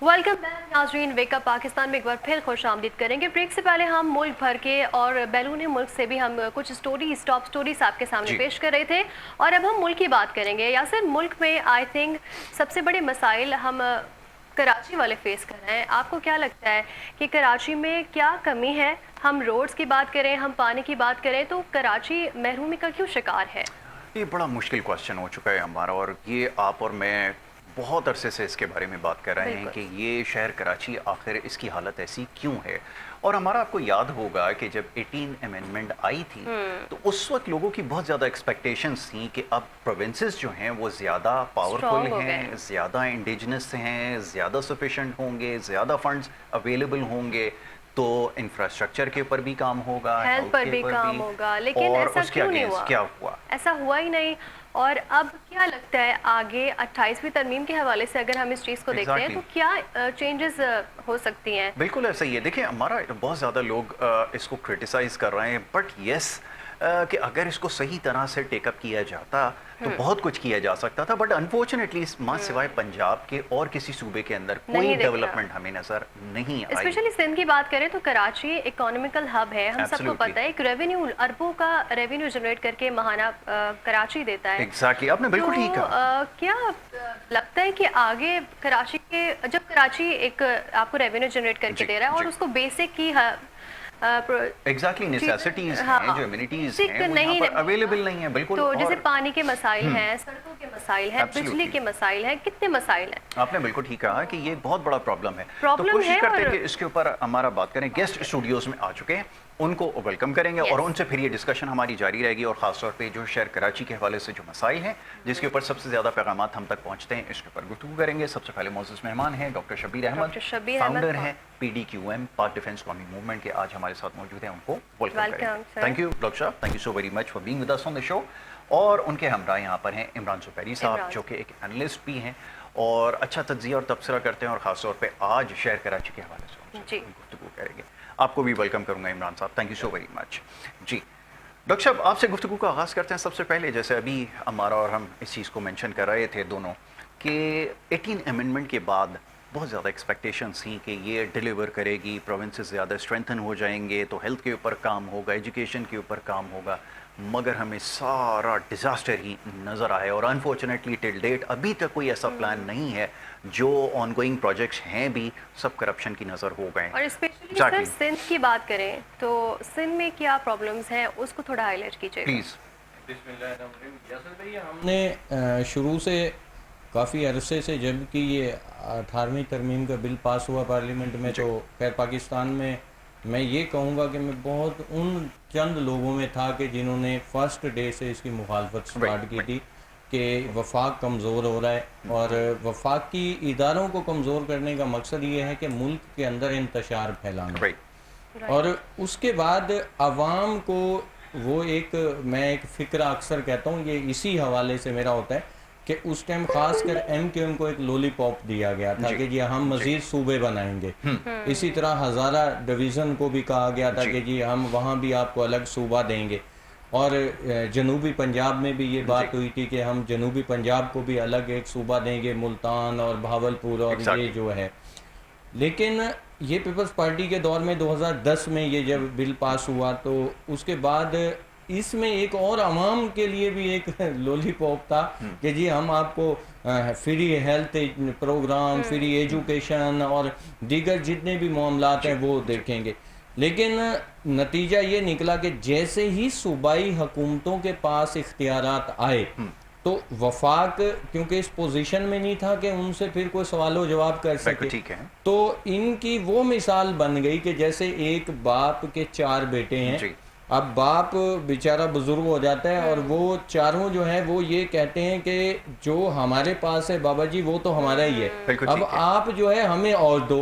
Welcome back नाजरीन। Wake up Pakistan में एक बार फिर खुश आमदीद करेंगे। ब्रेक से पहले हम मुल्क भर के और बैरून मुल्क से भी हम कुछ स्टोरीज, टॉप स्टोरीज आपके सामने पेश कर रहे थे और अब हम मुल्क की बात करेंगे। यासिर, मुल्क में आई थिंक सबसे बड़े मसाइल हम कराची वाले फेस कर रहे हैं। आपको क्या लगता है कि कराची में क्या कमी है? हम रोड्स की बात करें, हम पानी की बात करें, तो कराची महरूमी का क्यों शिकार है? ये बड़ा मुश्किल क्वेश्चन हो चुका है हमारा, और ये आप और मैं बहुत अरसे से इसके बारे में बात कर रहे हैं कि ये शहर कराची आखिर इसकी हालत ऐसी क्यों है। और हमारा, आपको याद होगा कि जब 18 अमेंडमेंट आई थी तो उस वक्त लोगों की बहुत ज़्यादा एक्सपेक्टेशंस थी कि अब प्रोविंसेस जो हैं वो ज़्यादा पावरफुल हैं, ज़्यादा इंडिजिनस हैं, ज़्यादा सफिशेंट होंगे, ज़्यादा फंड्स अवेलेबल होंगे, तो इंफ्रास्ट्रक्चर के ऊपर भी काम होगा, हेल्थ पर भी काम होगा। लेकिन ऐसा क्यों नहीं हुआ? क्या हुआ? ऐसा हुआ ही नहीं। और अब क्या लगता है आगे 28वीं तरमीम के हवाले से अगर हम इस चीज़ को देखते हैं तो क्या चेंजेस हो सकती हैं? बिल्कुल ऐसा ही है। देखिए, हमारा बहुत ज़्यादा लोग इसको क्रिटिसाइज़ कर रहे हैं, बट यस कि अगर इसको सही तरह से टेकअप किया जाता तो बहुत कुछ किया जा सकता था, बट अनफॉर्चुनेटली मां सिवाय पंजाब के और किसी सूबे के अंदर कोई डेवलपमेंट हमें नजर नहीं आई। स्पेशली सिंध की बात करें तो कराची इकोनॉमिकल हब है, हम सबको पता है। एक रेवेन्यू, अरबों का रेवेन्यू जनरेट करके महाना कराची देता है। एग्जैक्टली, आपने बिल्कुल ठीक कहा। क्या लगता है कि आगे कराची के, जब कराची एक आपको रेवेन्यू जनरेट करके दे रहा है और उसको बेसिक की एग्जैक्टली नेसेसिटीज हैं, जो एमिनिटीज हैं, वो यहाँ पर अवेलेबल नहीं है। बिल्कुल। तो जैसे पानी के मसाइल हैं, सड़कों के मसाइल हैं, बिजली के मसाइल हैं, कितने मसाइल हैं। आपने बिल्कुल ठीक कहा कि ये बहुत बड़ा प्रॉब्लम है। तो कोशिश करते हैं कि इसके ऊपर हमारा बात करें। गेस्ट स्टूडियोज में आ चुके हैं, उनको वेलकम करेंगे और उनसे फिर ये डिस्कशन हमारी जारी रहेगी, और ख़ासतौर पे जो शहर कराची के हवाले से जो मसाइल हैं, जिसके ऊपर सबसे ज़्यादा पैगामात हम तक पहुँचते हैं, इसके ऊपर गुफ्तगू करेंगे। सबसे पहले मौजूद मेहमान हैं डॉक्टर शब्बीर अहमद, फाउंडर हैं PDQM, पाक डिफेंस कौमी मूवमेंट के। आज हमारे साथ मौजूद हैं, उनको वेलकम करेंगे। थैंक यू डॉक्टर साहब, thank you so very much for being with us on the show. और उनके हमरा यहाँ पर हैं इमरान सुपैरी साहब, जो कि एक एनालिस्ट भी हैं और अच्छा तज्जिया और तबसरा करते हैं, और ख़ासतौर पर आज शहर कराची के हवाले से गुफ्तगू करेंगे। आपको भी वेलकम करूंगा इमरान साहब, thank you so very much. जी डॉक्टर साहब, आपसे गुफ्तगू का आगाज़ करते हैं। सबसे पहले, जैसे अभी हमारा और हम इस चीज़ को मेंशन कर रहे थे दोनों, कि 18 अमेंडमेंट के बाद बहुत ज़्यादा एक्सपेक्टेशंस थी कि ये डिलीवर करेगी, प्रोविंसेस ज़्यादा स्ट्रेंथन हो जाएंगे, तो हेल्थ के ऊपर काम होगा, एजुकेशन के ऊपर काम होगा, मगर हमें सारा डिज़ास्टर ही नज़र आया। और अनफॉर्चुनेटली टिल डेट अभी तक कोई ऐसा प्लान नहीं है। जो ऑनगोइंग प्रोजेक्ट्स हैं भी सब करप्शन की नज़र हो गए। और स्पेशली सर सिंध की बात करें तो सिंध में क्या प्रॉब्लम्स हैं, उसको थोड़ा हाईलाइट कीजिए प्लीज़। हमने शुरू से काफ़ी अरसे से, जब कि ये 18वीं तरमीम का बिल पास हुआ पार्लियामेंट में, तो खैर पाकिस्तान में मैं ये कहूँगा कि मैं बहुत उन चंद लोगों में था कि जिन्होंने फर्स्ट डे से इसकी मुखालफत स्टार्ट की थी कि वफाक कमज़ोर हो रहा है, और वफाकी इदारों को कमज़ोर करने का मकसद ये है कि मुल्क के अंदर इंतशार फैलाना। और उसके बाद आवाम को वो मैं एक फ़िक्र अक्सर कहता हूँ, ये इसी हवाले से मेरा होता है कि उस टाइम खासकर MQM को एक लॉलीपॉप दिया गया था कि जी हम मज़ीद सूबे बनाएंगे। इसी तरह हज़ारा डिवीज़न को भी कहा गया था कि जी हम वहाँ भी आपको अलग सूबा देंगे, और जनूबी पंजाब में भी ये बात हुई थी कि हम जनूबी पंजाब को भी अलग एक सूबा देंगे, मुल्तान और भावलपुर और ये जो है। लेकिन ये पीपल्स पार्टी के दौर में 2010 में ये जब बिल पास हुआ, तो उसके बाद इसमें एक और आवाम के लिए भी एक लॉलीपॉप था कि जी हम आपको free health programme, free education और दीगर जितने भी मामलात हैं वो देखेंगे। लेकिन नतीजा ये निकला कि जैसे ही सूबाई हुकूमतों के पास इख्तियारात आए तो वफाक क्योंकि इस पोजीशन में नहीं था कि उनसे फिर कोई सवालो जवाब कर सके, तो इनकी वो मिसाल बन गई कि जैसे एक बाप के 4 बेटे हैं। अब बाप बेचारा बुजुर्ग हो जाता है और वो चारों जो है वो ये कहते हैं कि जो हमारे पास है बाबा जी वो तो हमारा ही है, अब आप जो है हमें और दो।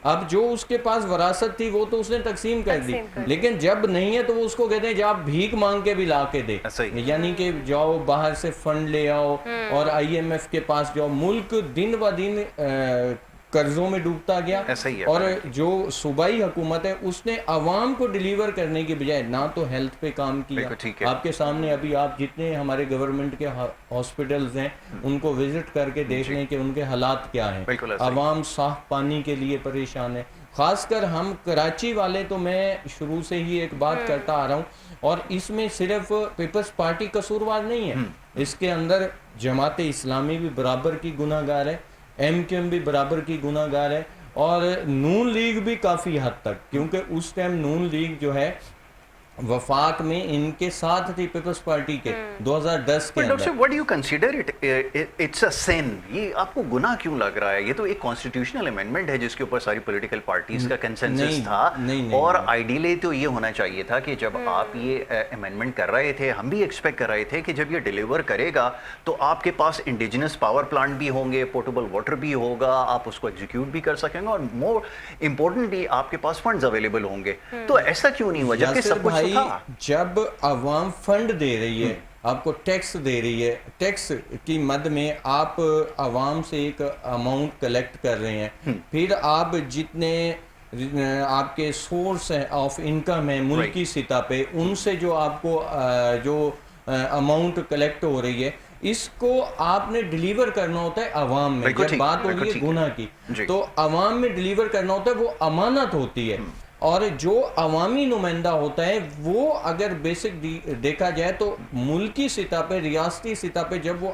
अब जो उसके पास वरासत थी वो तो उसने तकसीम कर दी, लेकिन जब नहीं है तो वो उसको कहते हैं जब आप भीख मांग के भी ला के दे, यानी कि जाओ बाहर से फंड ले आओ और IMF के पास जाओ। मुल्क दिन ब दिन कर्जों में डूबता गया। ऐसा ही है। और जो सूबाई हुकूमत है उसने आवाम को डिलीवर करने की बजाय ना तो हेल्थ पे काम किया। ठीक है। आपके सामने अभी आप जितने हमारे गवर्नमेंट के हॉस्पिटल्स हैं उनको विजिट करके देख लें कि उनके हालात क्या हैं। आवाम साफ पानी के लिए परेशान है। खासकर हम कराची वाले, तो मैं शुरू से ही एक बात करता आ रहा हूँ, और इसमें सिर्फ पीपल्स पार्टी कसूरवार नहीं है, इसके अंदर जमात इस्लामी भी बराबर की गुनाहगार है, MQM भी बराबर की गुनाहगार है, और नून लीग भी काफ़ी हद तक, क्योंकि उस टाइम नून लीग जो है वफाक में इनके साथ थी पीपल्स पार्टी के 2010 के अंदर। Doctor what do you consider it's a sin? ये आपको गुनाह क्यों लग रहा है? ये तो एक कॉन्स्टिट्यूशनल अमेंडमेंट है जिसके ऊपर सारी पॉलिटिकल पार्टीज का कंसेंसस था। और आइडियली तो ये होना चाहिए था कि जब आप ये अमेंडमेंट कर रहे थे, हम भी एक्सपेक्ट कर रहे थे कि जब ये डिलीवर करेगा तो आपके पास इंडिजिनस पावर प्लांट भी होंगे, पोर्टेबल वाटर भी होगा, आप उसको एग्जीक्यूट भी कर सकेंगे, और मोर इम्पोर्टेंटली आपके पास फंड्स अवेलेबल होंगे। तो ऐसा क्यों नहीं हुआ जबकि सब कुछ? जब आवाम फंड दे रही है, आपको टैक्स दे रही है, टैक्स की मद में आप आवाम से एक अमाउंट कलेक्ट कर रहे हैं, फिर आप जितने आपके सोर्स ऑफ इनकम है मुल्की सतह पे, उनसे जो आपको जो अमाउंट कलेक्ट हो रही है, इसको आपने डिलीवर करना होता है अवाम में। जब बात हो रही है गुनाह की, तो अवाम में डिलीवर करना होता है, वो अमानत होती है। और जो अवामी नुमाइंदा होता है वो अगर बेसिक देखा जाए तो मुल्की सतह पे, रियासती सतह पे जब वो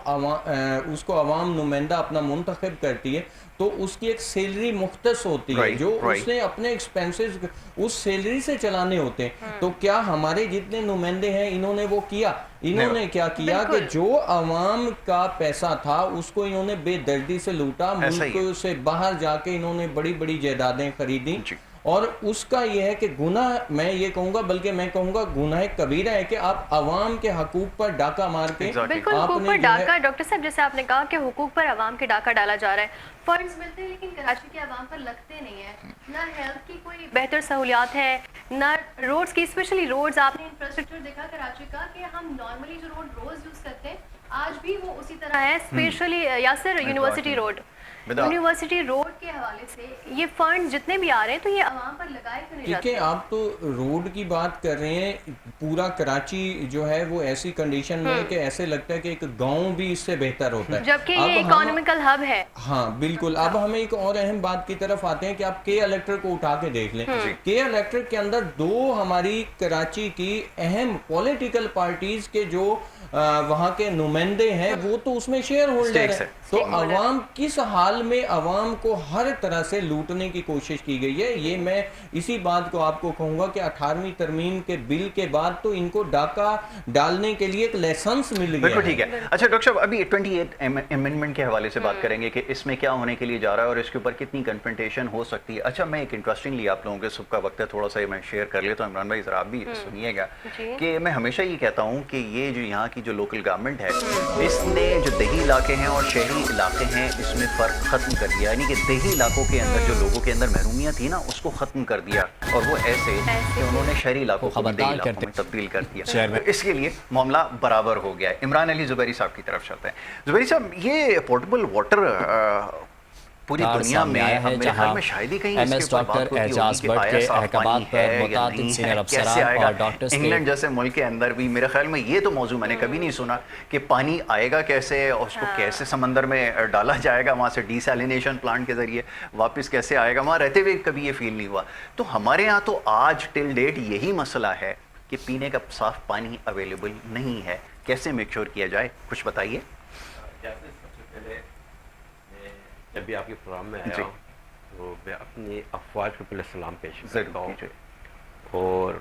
उसको अवाम नुमाइंदा अपना मुंतखब करती है तो उसकी एक सैलरी मुख्तस होती है जो उसने अपने एक्सपेंसेस उस सैलरी से चलाने होते हैं। तो क्या हमारे जितने नुमाइंदे हैं इन्होंने वो किया? इन्होंने क्या किया कि जो अवाम का पैसा था उसको इन्होंने बेदर्दी से लूटा, मुल्क से बाहर जाके इन्होंने बड़ी बड़ी जायदादें खरीदी। और उसका ये है कि गुनाह, मैं ये कहूंगा, बल्कि मैं कहूंगा गुनाह कबीरा है कि आप अवाम के हकूक पर डाका मार के बिल्कुल हुकूक पर डाका। डॉक्टर साहब, जैसे आपने कहा कि हुकूक पर अवाम के डाका डाला जा रहा है, फंड्स मिलते हैं लेकिन कराची के अवाम पर लगते नहीं है, ना हेल्थ की कोई बेहतर सहूलियात है, ना रोड्स की, स्पेशली रोड्स। आपने इंफ्रास्ट्रक्चर देखा कराची का कि हम नॉर्मली जो रोड रोज यूज करते हैं आज भी वो उसी तरह है, specially Yasir university road, university road के हवाले से ये फंड जितने भी आ रहे हैं तो ये अवाम पर लगाए क्यों नहीं जाते? आप तो रोड की बात कर रहे हैं, पूरा कराची जो है वो ऐसी कंडीशन में है कि ऐसे लगता है कि एक गांव भी इससे बेहतर होता है, जबकि ये इकोनॉमिकल हब है। हाँ बिल्कुल। अब हमें एक और अहम बात की तरफ आते हैं कि आप के इलेक्ट्रिक को उठा के देख लें। के इलेक्ट्रिक के अंदर दो हमारी कराची की अहम पॉलिटिकल पार्टीज के जो वहाँ के नुमाइंदे हैं वो तो उसमें शेयर होल्डर है। तो अवाम किस हाल में, अवाम को हर तरह से लूटने की कोशिश की गई है। ये मैं इसी बात को आपको कहूंगा कि 18वीं तरमीम के बिल के बाद तो इनको डाका डालने के लिए एक लाइसेंस मिल गया। बिल्कुल ठीक है। अच्छा डॉक्टर साहब, अभी 28 अमेंडमेंट के हवाले से बात करेंगे कि इसमें क्या होने के लिए जा रहा है और इसके ऊपर कितनी कन्फ्रंटेशन हो सकती है। अच्छा, मैं एक इंटरेस्टिंगली, आप लोगों के सबका वक्त है, थोड़ा सा मैं शेयर कर लेता हूँ। इमरान भाई जरा आप भी सुनिएगा कि मैं हमेशा ये कहता हूँ कि ये जो यहाँ की जो लोकल गवर्नमेंट है, इसने जो देही इलाके हैं और शहरी इलाके हैं इसमें फ़र्क ख़त्म कर दिया। यानी कि देही इलाकों के अंदर जो लोगों के अंदर महरूमियाँ थी ना, उसको ख़त्म कर दिया, और वो ऐसे कि उन्होंने शहरी इलाकों को देही इलाकों में तब्दील कर दिया। तो इसके लिए मामला बराबर हो गया है। इमरान अली ज़ुबैरी साहब की तरफ चलते हैं। ज़ुबैरी साहब, ये पोर्टेबल वाटर पूरी दुनिया में मेरे ख्याल में शायद ही कहीं एमएस डॉक्टर एजाज भट्ट के अहकामात पर मुतादिद सीनियर अफसरान और डॉक्टर्स के, इंग्लैंड जैसे मुल्क के अंदर भी मेरे ख्याल में ये तो मौजूद मैंने कभी नहीं सुना कि पानी आएगा कैसे और उसको कैसे समंदर में डाला जाएगा, वहाँ से डिसैलिनेशन प्लांट के जरिए वापस कैसे आएगा, वहाँ रहते हुए कभी ये फील नहीं हुआ। तो हमारे यहाँ तो आज टिल डेट यही मसला है कि पीने का साफ पानी अवेलेबल नहीं है। कैसे मेक श्योर किया जाए, कुछ बताइए। जब भी आपके प्रोग्राम में आया तो मैं अपनी अफवाज को पहले सलाम पेश करता हूँ, और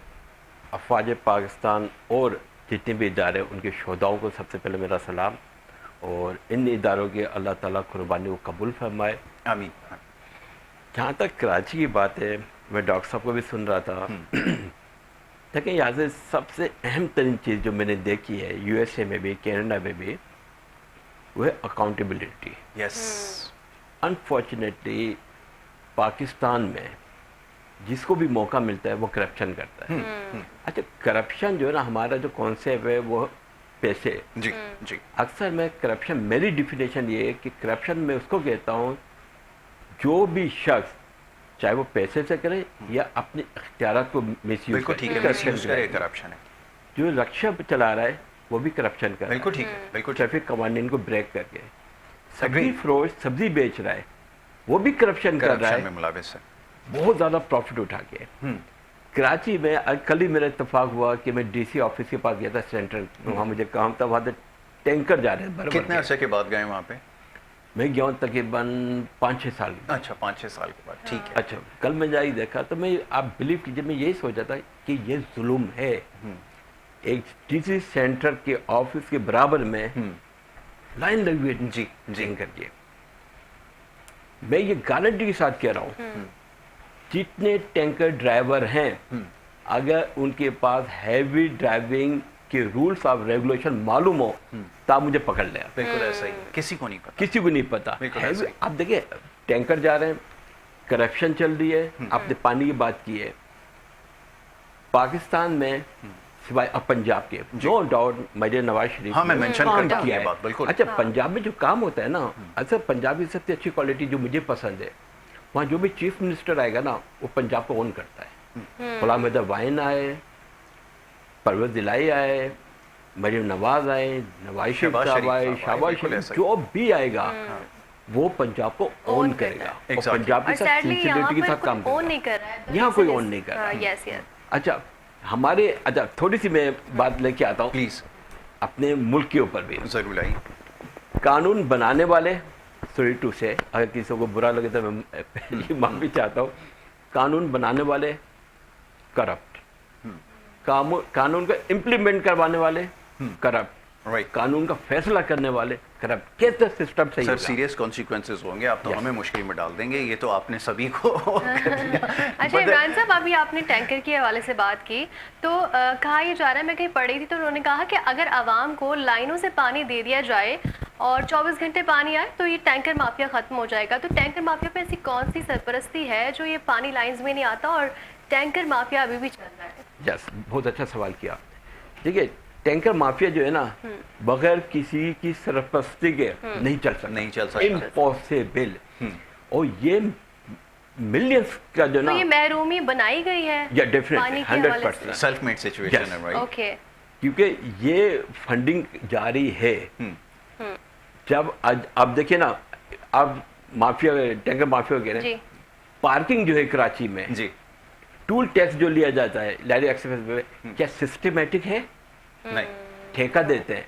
अफवाज पाकिस्तान और जितने भी इदारे उनके शोधाओं को सबसे पहले मेरा सलाम, और इन इदारों की अल्लाह ताला कुर्बानी को कबूल फरमाए, आमीन। जहाँ तक कराची की बात है, मैं डॉक्टर साहब को भी सुन रहा था, देखिए यहाँ से सबसे अहम तरीन चीज़ जो मैंने देखी है USA में भी, कनाडा में भी, वो है अकाउंटेबिलिटी। यस। अनफॉर्चुनेटली पाकिस्तान में जिसको भी मौका मिलता है वो करप्शन करता है। अच्छा, करप्शन जो है ना, हमारा जो कॉन्सेप्ट है वो पैसे। जी जी। अक्सर मैं करप्शन, मेरी डिफिनेशन ये है कि करप्शन मैं उसको कहता हूँ जो भी शख्स चाहे वो पैसे से करे या अपने इख्तियारात को मिसयूज बिल्कुल ठीक है, मिसयूज करे, करप्शन है। जो रक्षा चला रहा है वो भी करप्शन कर रहा है। बिल्कुल ठीक है, बिल्कुल ट्रैफिक कवानीन को ब्रेक करके सब्जी फरोश सब्जी बेच रहा है, वो भी करप्शन कर रहा है, में मुलाविस है, बहुत ज्यादा प्रॉफिट उठा के। कराची में कल ही मेरा इत्तेफाक हुआ कि मैं डीसी ऑफिस के पास गया था, सेंट्रल, वहाँ मुझे काम था, वहाँ टैंकर जा रहे हैं। कितने अरसे के बाद गए वहाँ पे? मैं गया हूँ तकरीबन 5-6 साल। अच्छा, 5-6 साल के बाद, ठीक है। अच्छा, कल मैं जाई देखा तो मैं, आप बिलीव कीजिए, मैं यही सोचा था कि ये जुल्म है। एक डीसी सेंटर के ऑफिस के बराबर में लाइन लगी हुई है जी टैंकर की। मैं ये गारंटी के साथ कह रहा हूँ, जितने टैंकर ड्राइवर हैं, अगर उनके पास हैवी ड्राइविंग के रूल्स ऑफ रेगुलेशन मालूम हो तो आप मुझे पकड़ लें। बिल्कुल ऐसा ही, किसी को नहीं पता, किसी को नहीं पता। आप देखिए, टैंकर जा रहे हैं, करप्शन चल रही है। आपने पानी की बात की है, पाकिस्तान में सिवाय अब पंजाब के, नो डाउट मेरे नवाज शरीफ, हाँ, मैं मेंशन करता हूं ये बात, बिल्कुल। अच्छा, पंजाब में जो काम होता है ना, अच्छा, पंजाब की सबसे अच्छी क्वालिटी जो मुझे पसंद है, वहाँ जो भी चीफ मिनिस्टर आएगा ना, वो पंजाब को ओन करता है। गुलाम अहमद वाइन आए, परवेज दिलाई आए, मरीम नवाज आए, नवाज शरीफ साहब आए, शहबाज शरीफ, जो भी आएगा वो पंजाब को ओन करेगा और पंजाब के साथ सिंसियरिटी के साथ काम करेगा। यहाँ कोई ओन नहीं कर रहा। अच्छा, हमारे, अच्छा, थोड़ी सी मैं बात लेके आता हूँ प्लीज, अपने मुल्क के ऊपर भी। जरूर आई। कानून बनाने वाले, सॉरी टू से, अगर किसी को बुरा लगे तो मैं पहले माफी चाहता हूँ, कानून बनाने वाले करप्ट, कानून का इम्प्लीमेंट करवाने वाले करप्ट, राइट, कानून का फैसला करने वाले करप्ट। कैसे सिस्टम सही सर? सीरियस कॉन्सिक्वेंसेस होंगे, आप तो हमें मुश्किल में डाल देंगे, ये तो आपने सभी को अच्छा इमरान साहब, अभी आपने टैंकर के हवाले से बात की तो कहा यह जा रहा है, मैं कहीं पढ़ी थी तो उन्होंने कहा कि अगर आवाम को लाइनों से पानी दे दिया जाए और 24 घंटे पानी आए तो ये टैंकर माफिया खत्म हो जाएगा। तो टैंकर माफिया पे ऐसी कौन सी सरपरस्ती है जो ये पानी लाइंस में नहीं आता और टैंकर माफिया अभी भी चल रहा है? यस, बहुत अच्छा सवाल किया। देखिए, टैंकर माफिया जो है ना, बगैर किसी की सरपरस्ती के नहीं चल सकता, इम्पॉसिबल। और ये मिलियंस का जो ना, तो ये महरूमी बनाई गई है, या डेफिनेटली 100% सेल्फ मेड सिचुएशन है, राइट? ओके, क्योंकि ये फंडिंग जारी है। जब अब देखिए ना, अब माफिया, टैंकर माफिया कह रहे हैं, पार्किंग जो है कराची में जी, टूल टैक्स जो लिया जाता है लैरी एक्सप्रेस पे, क्या सिस्टमेटिक है? नहीं, ठेका देते हैं।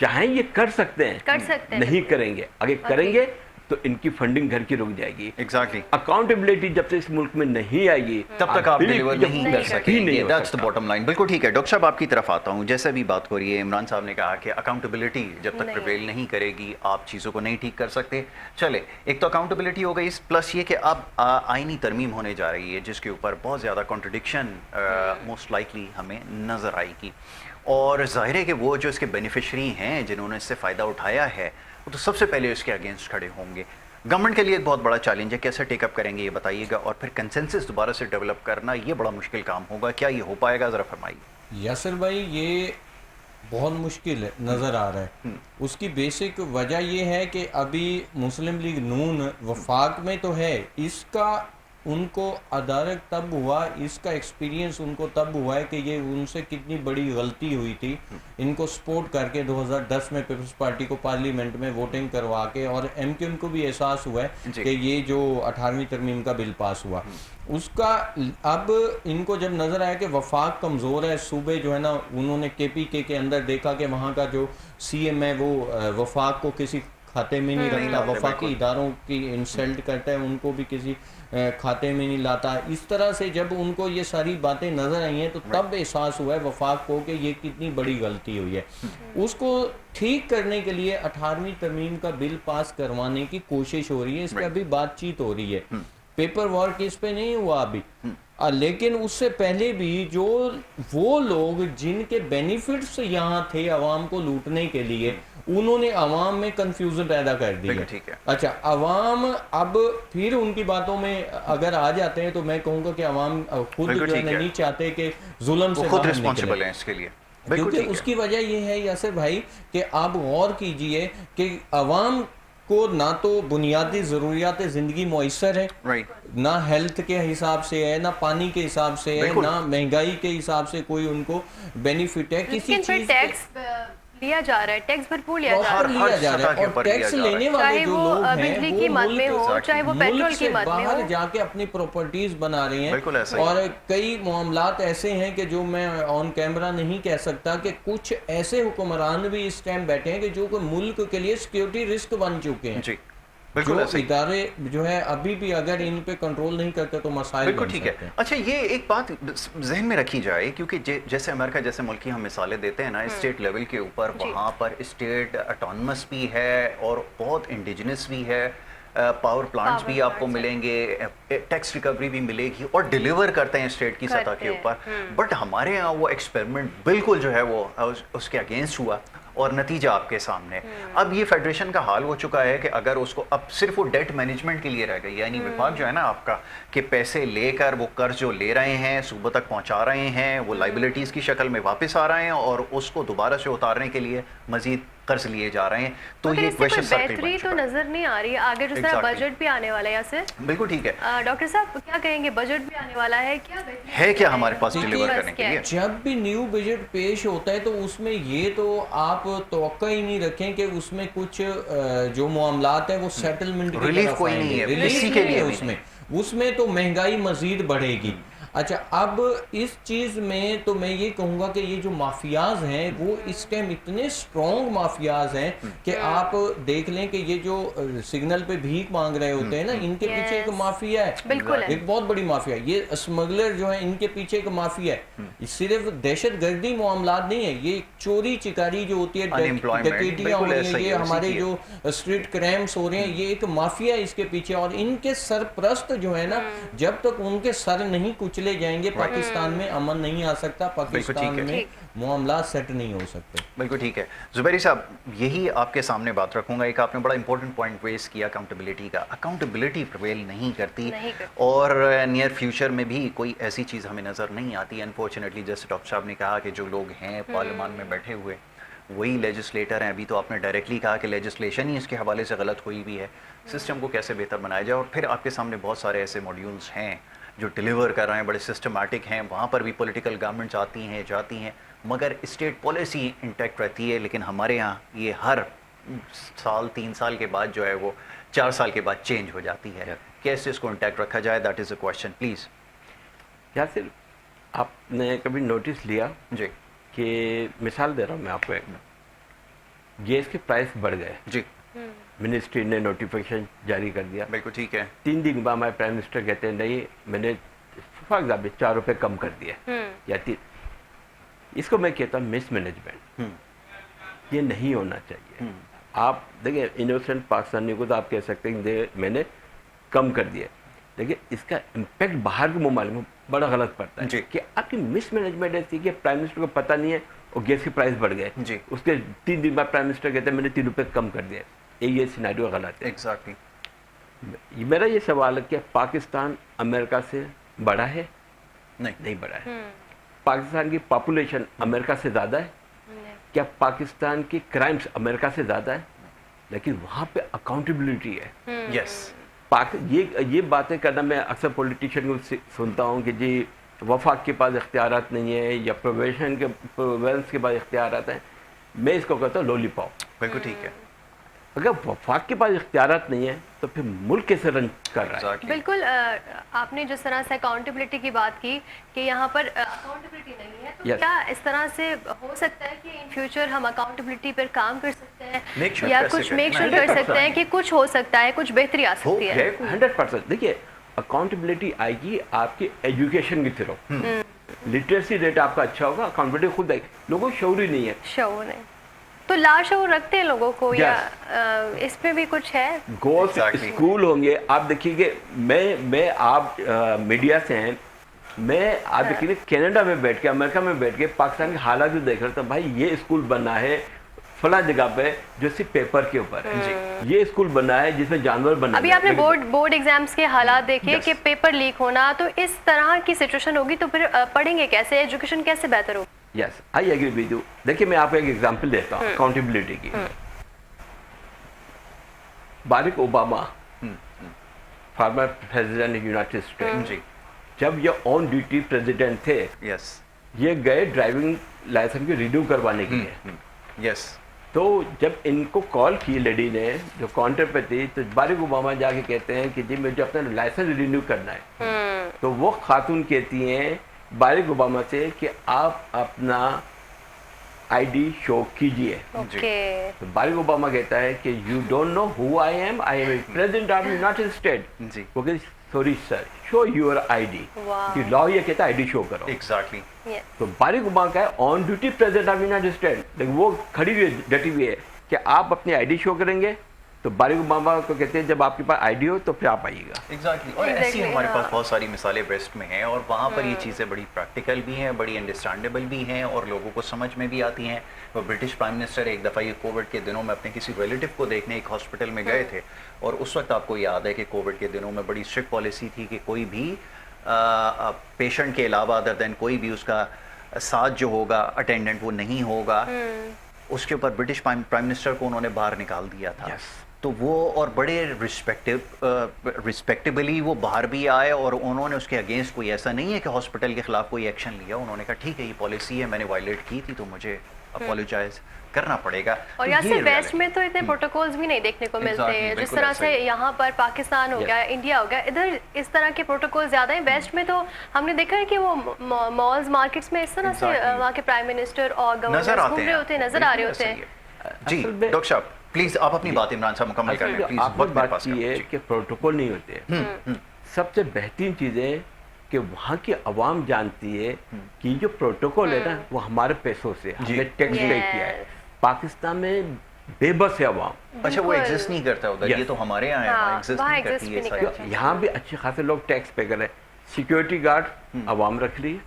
चाहे ये कर सकते हैं, नहीं करेंगे, अगर करेंगे तो इनकी फंडिंग घर की रुक जाएगी। एग्जैक्टली। अकाउंटेबिलिटी जब तक इस मुल्क में नहीं आएगी तब तक आप डिलीवर नहीं कर सकेंगे। दैट्स द सकता। Bottom line. बिल्कुल ठीक है। डॉक्टर साहब, आपकी तरफ आता हूँ। जैसे भी बात हो रही है, इमरान साहब ने कहा कि अकाउंटेबिलिटी जब तक प्रिवेल नहीं करेगी आप चीज़ों को नहीं ठीक कर सकते। चले, एक तो अकाउंटेबिलिटी हो गई, प्लस ये कि अब आईनी तरमीम होने जा रही है जिसके ऊपर बहुत ज़्यादा कॉन्ट्रडिक्शन मोस्ट लाइकली हमें नज़र आएगी। और जाहिर है कि वो जो इसके बेनिफिशरी हैं जिन्होंने इससे फ़ायदा उठाया है वो तो सबसे पहले इसके अगेंस्ट खड़े होंगे। गवर्नमेंट के लिए एक बहुत बड़ा चैलेंज है, कैसे टेकअप करेंगे ये बताइएगा। और फिर कंसेंसस दोबारा से डेवलप करना ये बड़ा मुश्किल काम होगा, क्या ये हो पाएगा, ज़रा फरमाइए। यासिर भाई, ये बहुत मुश्किल है, नज़र आ रहा है। उसकी बेसिक वजह ये है कि अभी मुस्लिम लीग नून वफाक में तो है, इसका उनको अदारक तब हुआ, इसका एक्सपीरियंस उनको तब हुआ है कि ये उनसे कितनी बड़ी गलती हुई थी इनको सपोर्ट करके 2010 में पीपल्स पार्टी को पार्लियामेंट में वोटिंग करवा के। और एमक्यूएम को भी एहसास हुआ है कि ये जो 18वीं तरमीम का बिल पास हुआ उसका, अब इनको जब नज़र आया कि वफाक कमज़ोर है, सूबे जो है ना, उन्होंने केपीके के अंदर देखा कि वहाँ का जो सीएम है वो वफाक को किसी खाते में नहीं रखता, वफाकी इदारों की इंसल्ट करता है, उनको भी किसी खाते में नहीं लाता। इस तरह से जब उनको ये सारी बातें नजर आई हैं तो तब एहसास हुआ है वफाक को कि ये कितनी बड़ी गलती हुई है। उसको ठीक करने के लिए 18वीं तरमीम का बिल पास करवाने की कोशिश हो रही है, इस पर अभी बातचीत हो रही है, पेपर वर्क इस पे नहीं हुआ अभी। लेकिन उससे पहले भी जो वो लोग जिनके बेनिफिट्स यहाँ थे आवाम को लूटने के लिए, उन्होंने आवाम में कंफ्यूजन पैदा कर दी है। ठीक है। अच्छा, आवाम अब फिर उनकी बातों में अगर आ जाते हैं तो मैं कहूँगा कि आवाम खुद जो है नहीं चाहते कि जुल्म से खुद रिस्पॉन्सिबल है इसके लिए, क्योंकि उसकी वजह ये है यासिर भाई कि आप गौर कीजिए कि आवाम को ना तो बुनियादी ज़रूरियात ज़िंदगी मुयस्सर है, राइट, ना हेल्थ के हिसाब से है, ना पानी के हिसाब से है, ना महंगाई के हिसाब से कोई उनको बेनिफिट है किसी लेकिन फिर चीज टैक्स लिया जा रहा है, टैक्स भरपूर लिया जा रहा है, लिया जा रहा है और टैक्स लेने वाले चाहे जो वो लोग हैं बिजली की मद में हो, चाहे वो पेट्रोल की मद में बाहर हो, जाके अपनी प्रॉपर्टीज बना रहे हैं। और कई मामलात ऐसे हैं कि जो मैं ऑन कैमरा नहीं कह सकता कि कुछ ऐसे हुक्मरान भी इस टाइम बैठे हैं कि जो कि मुल्क के लिए सिक्योरिटी रिस्क बन चुके हैं। जी, जो इदारे जो है अभी भी अगर इन पे कंट्रोल नहीं करते तो मसाइल बिल्कुल ठीक है। अच्छा, ये एक बात जहन में रखी जाए, क्योंकि जैसे अमेरिका जैसे मुल्क की हम मिसालें देते हैं ना स्टेट लेवल के ऊपर, वहाँ पर स्टेट ऑटोनमस भी है और बहुत इंडिजिनस भी है, पावर प्लांट्स भी आपको मिलेंगे, टैक्स रिकवरी भी मिलेगी और डिलीवर करते हैं स्टेट की सतह के ऊपर। बट हमारे यहाँ वो एक्सपेरिमेंट बिल्कुल जो है वो उसके अगेंस्ट हुआ और नतीजा आपके सामने। अब ये फेडरेशन का हाल हो चुका है कि अगर उसको अब सिर्फ वो डेट मैनेजमेंट के लिए रह गई, यानी विभाग जो है ना आपका, कि पैसे लेकर वो कर्ज जो ले रहे हैं सूबों तक पहुंचा रहे हैं, वो लाइबिलिटीज की शक्ल में वापस आ रहे हैं और उसको दोबारा से उतारने के लिए मजीद कर्ज लिए जा रहे हैं। तो ये बेहतरी तो नजर नहीं आ रही है। आगे जिस तरह बजट भी आने वाला है, यासिर बिल्कुल ठीक है। डॉक्टर साहब क्या कहेंगे, बजट भी आने वाला है, क्या है क्या हमारे पास डिलीवर करने के लिए? जब भी न्यू बजट पेश होता है तो उसमें ये तो आप तवक्का ही नहीं रखें कि उसमें कुछ जो मामलात है वो सेटलमेंट रिलीफ कोई नहीं है, रिलीफ के लिए उसमें तो महंगाई मजीद बढ़ेगी। अच्छा, अब इस चीज़ में तो मैं ये कहूँगा कि ये जो माफियाज हैं वो इस टाइम इतने स्ट्रॉन्ग माफियाज हैं कि आप देख लें कि ये जो सिग्नल पे भीख मांग रहे होते हैं ना, इनके पीछे एक माफिया है, बिल्कुल एक बहुत बड़ी माफिया। ये स्मगलर जो है इनके पीछे एक माफिया है। सिर्फ दहशतगर्दी मामलात नहीं है, ये चोरी चिकारी जो होती है, डकैतियां हो रही है, ये हमारे जो स्ट्रीट क्राइम्स हो रहे हैं, ये एक माफिया है इसके पीछे। और इनके सरप्रस्त जो है ना, जब तक उनके सर नहीं कुचले जाएंगे पाकिस्तान में अमन नहीं आ सकता, पाकिस्तान में मामला सेट नहीं हो सकते। बिल्कुल ठीक है। जुबैरी साहब, यही आपके सामने बात रखूंगा। एक आपने बड़ा इंपॉर्टेंट पॉइंट रेज किया अकाउंटेबिलिटी का। अकाउंटेबिलिटी प्रिवेल नहीं करती और नियर फ्यूचर में भी कोई ऐसी चीज़ हमें नज़र नहीं आती अनफॉर्चुनेटली। जैसे डॉक्टर साहब ने कहा कि जो लोग हैं पार्लियामान में बैठे हुए वही लेजिस्लेटर हैं। अभी तो आपने डायरेक्टली कहा कि लेजिस्लेशन ही इसके हवाले से गलत हुई भी है। सिस्टम को कैसे बेहतर बनाया जाए, और फिर आपके सामने बहुत सारे ऐसे मॉड्यूल्स हैं जो डिलीवर कर रहे हैं, बड़े सिस्टमैटिक हैं। वहाँ पर भी पॉलिटिकल गवर्नमेंट्स आती हैं जाती हैं, मगर स्टेट पॉलिसी इंटैक्ट रहती है। लेकिन हमारे यहाँ ये हर साल 3 साल के बाद जो है वो 4 साल के बाद चेंज हो जाती है। कैसे इसको इंटैक्ट रखा जाए, that is a question please. क्या सिर्फ आपने कभी नोटिस लिया जी कि मिसाल दे रहा हूँ मैं आपको, एक गैस के प्राइस बढ़ गए जी, मिनिस्ट्री ने नोटिफिकेशन जारी कर दिया, बिल्कुल ठीक है। 3 दिन बाद हमारे प्राइम मिनिस्टर कहते हैं नहीं मैंने फॉर एग्जाम्पल 4 रुपये कम कर दिए या 3। इसको मैं कहता हूँ मिसमैनेजमेंट। ये नहीं होना चाहिए। आप देखिए इनोसेंट पाकिस्तानी को तो आप कह सकते हैं मैंने कम कर दिया, देखिए इसका इम्पैक्ट बाहर के ममालिक में बड़ा गलत पड़ता है कि आपकी मिसमैनेजमेंट ऐसी कि प्राइम मिनिस्टर को पता नहीं है और गैस के प्राइस बढ़ गए जी, उसके 3 दिन बाद प्राइम मिनिस्टर कहते हैं मैंने 3 रुपये कम कर दिया। ये सिनेरियो गलत है। एग्जैक्टली। मेरा ये सवाल है कि पाकिस्तान अमेरिका से बड़ा है? नहीं बड़ा है। पाकिस्तान की पॉपुलेशन अमेरिका से ज़्यादा है? क्या पाकिस्तान की क्राइम्स अमेरिका से ज़्यादा है? लेकिन वहाँ पे अकाउंटेबिलिटी है। यस, ये बातें करना मैं अक्सर पॉलिटिशियन को सुनता हूँ कि जी वफाक के पास इख्तियारात नहीं है या प्रोवेंस के पास इख्तियारात हैं। मैं इसको कहता हूँ लॉलीपॉप। बिल्कुल ठीक है। अगर वफाक के पास इख्तियारात नहीं है तो फिर मुल्क कैसे रन कर रहा है? बिल्कुल। आपने जिस तरह से अकाउंटेबिलिटी की बात की कि यहाँ पर अकाउंटेबिलिटी नहीं है, तो क्या इस तरह से हो सकता है कि इन फ्यूचर हम अकाउंटेबिलिटी पर काम कर सकते हैं या कुछ मेक श्योर कर सकते हैं कि कुछ हो सकता है, कुछ बेहतरी आ सकती है? 100%। देखिए अकाउंटेबिलिटी आएगी आपकी एजुकेशन की थ्रू। लिटरेसी रेट आपका अच्छा होगा, अकाउंटेबिलिटी खुद आएगी। लोगों को शऊर ही नहीं है। शऊर नहीं तो लाशऊर रखते हैं लोगों को या इसमें भी कुछ है? गोल्स स्कूल होंगे। आप देखिए मैं आप मीडिया से हैं, मैं आप देखिए कनाडा में बैठ के अमेरिका में बैठ के पाकिस्तान के हालात भी देख रहा था। भाई ये स्कूल बना है फला जगह पे जो सिर्फ पेपर के ऊपर है, ये स्कूल बना है जिसमें जानवर बना। अभी आपने बोर्ड एग्जाम्स के हालात देखे कि पेपर लीक होना, तो इस तरह की सिचुएशन होगी तो फिर पढ़ेंगे कैसे, एजुकेशन कैसे बेहतर होगी? Yes, I agree with you. देखिए मैं आपको एक एग्जांपल देता हूँ अकाउंटेबिलिटी की। Barack Obama former president United State, जी जब ये ऑन ड्यूटी प्रेसिडेंट थे, यस ये गए ड्राइविंग लाइसेंस की रिन्यू करवाने के लिए। यस तो जब इनको कॉल की लेडी ने जो काउंटर पे थी, तो बारक ओबामा जाके कहते हैं कि जी मुझे अपना लाइसेंस रिन्यू करना है। तो वो खातून कहती हैं बारक ओबामा से कि आप अपना आईडी शो कीजिए। ओके। तो बारक ओबामा कहता है कि you don't know who I am president of United State. जी वो कहते sorry sir, show your ID. वाह। लॉ ये कहता है आईडी शो करो। एग्जैक्टली। तो बारक ओबामा का है on duty president of United state, लेकिन वो खड़ी हुई है, डटी हुई है कि आप अपनी आईडी शो करेंगे। तो बारक ओबामा को कहते हैं जब आपके पास आईडी हो तो फिर आप आइएगा। एग्जैक्टली। और ऐसी हमारे पास बहुत सारी मिसालें वेस्ट में हैं, और वहाँ पर ये चीज़ें बड़ी प्रैक्टिकल भी हैं, बड़ी अंडरस्टैंडेबल भी हैं, और लोगों को समझ में भी आती हैं। वो ब्रिटिश प्राइम मिनिस्टर एक दफ़ा ये कोविड के दिनों में अपने किसी रिलेटिव को देखने एक हॉस्पिटल में गए थे, और उस वक्त आपको याद है कि कोविड के दिनों में बड़ी स्ट्रिक्ट पॉलिसी थी कि कोई भी पेशेंट के अलावा अदर देन कोई भी उसका साथ जो होगा अटेंडेंट वो नहीं होगा। उसके ऊपर ब्रिटिश प्राइम मिनिस्टर को उन्होंने बाहर निकाल दिया था। तो वो और बड़े रिस्पेक्टेबली वो बाहर भी आए, और उन्होंने उसके अगेंस्ट कोई ऐसा नहीं है कि हॉस्पिटल के खिलाफ कोई एक्शन लिया। उन्होंने कहा ठीक है ये पॉलिसी है, मैंने वायलेट की थी तो मुझे अपोलोजाइज करना पड़ेगा। और तो यहाँ से ये वेस्ट में तो इतने प्रोटोकॉल्स भी नहीं देखने को मिलते हैं जिस तरह से यहाँ पर पाकिस्तान हो गया, इंडिया हो गया, इधर इस तरह के प्रोटोकॉल ज्यादा है। वेस्ट में तो हमने देखा है कि वो मॉल्स मार्केट्स में इस तरह से वहाँ के प्राइम मिनिस्टर और गवर्नर घूम रहे होते हैं, नजर आ रहे होते हैं। जी डॉक्टर साहब प्लीज आप अपनी बात इमरान साहब मुकम्मल कर लें प्लीज। आपने बात की है कि प्रोटोकॉल नहीं होते। सबसे बेहतरीन चीज है कि वहाँ की आवाम जानती है कि जो प्रोटोकॉल है ना वो हमारे पैसों से हमने टैक्स पे किया है। पाकिस्तान में बेबस है आवाम। अच्छा वो एग्जिस्ट नहीं करता उधर, ये तो हमारे यहाँ है, एग्जिस्ट नहीं करती ये सारी चीजें। यहाँ भी अच्छे खासे लोग टैक्स पे कर रहे हैं। सिक्योरिटी गार्ड आवाम रख रही है,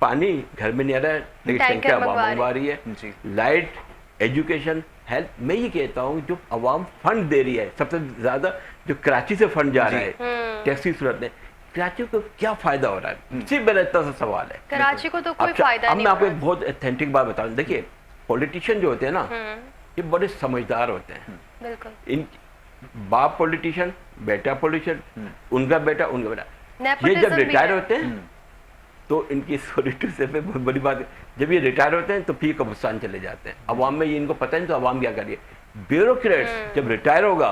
पानी घर में नहीं आ रहा है लेकिन टैंकर आवाम मंगवा रही है, लाइट, एजुकेशन, हेल्थ। मैं ये कहता हूँ जो आवाम फंड दे रही है, सबसे ज्यादा जो कराची से फंड जा रहा है टैक्स की सूरत में, कराची को क्या फायदा हो रहा है? सिर्फ मेरा इतना सा सवाल है। कराची को तो कोई फायदा नहीं। मैं आपको एक बहुत ऑथेंटिक बात बताऊं, देखिए पॉलिटिशियन जो होते हैं ना ये बड़े समझदार होते हैं। बिल्कुल। इन बाप पॉलिटिशियन, बेटा पॉलिटिशियन, उनका बेटा, ये जब रिटायर होते हैं तो इनकी सॉलिट्यूड से बहुत बड़ी बात है, जब ये रिटायर होते हैं तो फिर कब्रिस्तान चले जाते हैं। अवाम में ये इनको पता नहीं तो अवाम क्या करिए। ब्यूरोक्रेट्स जब रिटायर होगा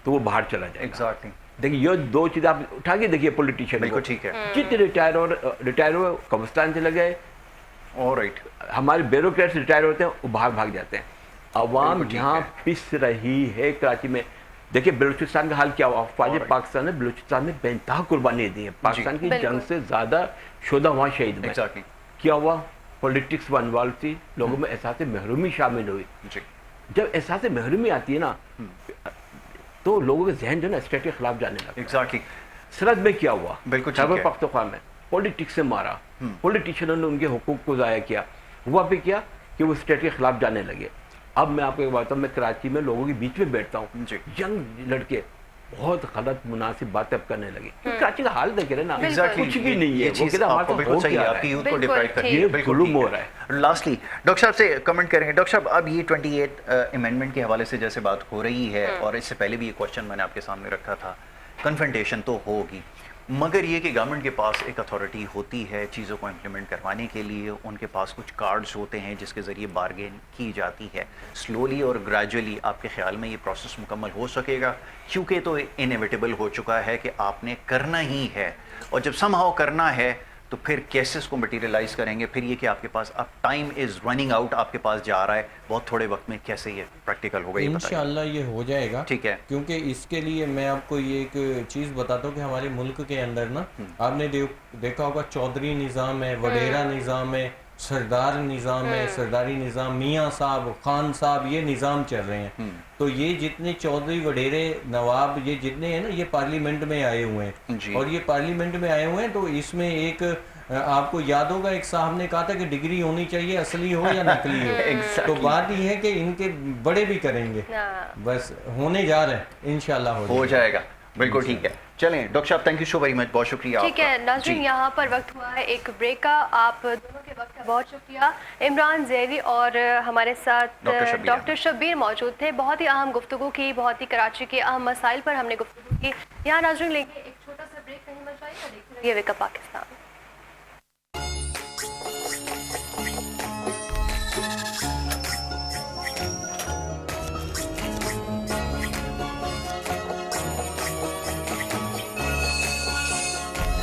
तो वो बाहर चला जाएगा। एग्जैक्टली। देखिए ये दो चीजें आप उठा के देखिए पॉलिटिशियन बिल्कुल ठीक है। जितने रिटायर हुए कब्रिस्तान चले गए, ऑलराइट। हमारे ब्यूरोक्रेट्स रिटायर होते हैं वो बाहर भाग जाते हैं। अवाम यहाँ पिस रही है कराची में। देखिए बलूचिस्तान का हाल क्या हुआ, अफवाज पाकिस्तान ने बलूचिस्तान में बेइंतहा कुर्बानी दी है। पाकिस्तान की जंग से ज्यादा शोधा वहाँ शहीद हुए। क्या हुआ? पॉलिटिक्स व इन्वॉल्व थी, लोगों में एहसास महरूमी शामिल हुई। जब एहसास महरूमी आती है ना तो लोगों के जहन जो है ना स्टेट के खिलाफ जाने लगे। एग्जैक्टली। सरहद में क्या हुआ? बिल्कुल खैबर पख्तूनख्वा में पॉलिटिक्स से मारा, पॉलिटिशियनों ने उनके हुकूक को ज़ाया किया। हुआ भी क्या कि वो स्टेट के खिलाफ जाने लगे। अब मैं आपको एक बात बताऊं, मैं कराची में लोगों के बीच में बैठता हूँ, यंग लड़के बहुत गलत मुनासिब बातें अब करने लगे। कराची का हाल देख रहे ना, कुछ भी नहीं है। वो कहते हमारे बिल्कुल सही है, आपकी यूथ को डिप्राइव कर ये जुल्म हो रहा है। लास्टली डॉक्टर साहब से कमेंट करेंगे। डॉक्टर साहब अब ये 28 अमेंडमेंट के हवाले से जैसे बात हो रही है, और इससे पहले भी ये क्वेश्चन मैंने आपके सामने रखा था, कन्फ्रंटेशन तो होगी, मगर ये कि गवर्नमेंट के पास एक अथॉरिटी होती है चीज़ों को इम्प्लीमेंट करवाने के लिए, उनके पास कुछ कार्ड्स होते हैं जिसके ज़रिए बार्गेन की जाती है। स्लोली और ग्रेजुअली आपके ख्याल में ये प्रोसेस मुकम्मल हो सकेगा? क्योंकि तो इनएविटेबल हो चुका है कि आपने करना ही है, और जब समहाउ करना है तो फिर केसेस को मटेरियलाइज करेंगे। फिर ये कि आपके पास अब टाइम इज़ रनिंग आउट, आपके पास जा रहा है बहुत थोड़े वक्त में, कैसे ये प्रैक्टिकल होगा? इंशाअल्लाह ये हो जाएगा। ठीक है। क्योंकि इसके लिए मैं आपको ये एक चीज़ बताता हूँ कि हमारे मुल्क के अंदर ना आपने देखा होगा चौधरी निज़ाम है, वडेरा निज़ाम है, सरदार निज़ाम है, सरदारी निज़ाम, मियाँ साहब, खान साहब, ये निज़ाम चल रहे हैं। तो ये जितने चौधरी वडेरे नवाब ये जितने हैं ना ये पार्लियामेंट में आए हुए हैं, और ये पार्लियामेंट में आए हुए हैं। तो इसमें एक आपको याद होगा एक साहब ने कहा था कि डिग्री होनी चाहिए, असली हो या नकली हो। तो बात ये है कि इनके बड़े भी करेंगे, बस होने जा रहे हैं, इंशाल्लाह हो जाएगा। बिल्कुल ठीक है। चलें डॉक्टर साहब, thank you so very much, बहुत शुक्रिया ठीक है आपका। नाज़रीन, जी। यहाँ पर वक्त हुआ है एक ब्रेक का। आप दोनों के वक्त का बहुत शुक्रिया। इमरान ज़ैदी और हमारे साथ डॉक्टर शब्बीर मौजूद थे। बहुत ही अहम गुफ्तगू की, बहुत ही कराची के अहम मसाइल पर हमने गुफ्तगू की। यहाँ नाज़रीन लेंगे एक छोटा सा ब्रेक, कहीं मत जाइए, देखते रहिए वेक अप पाकिस्तान।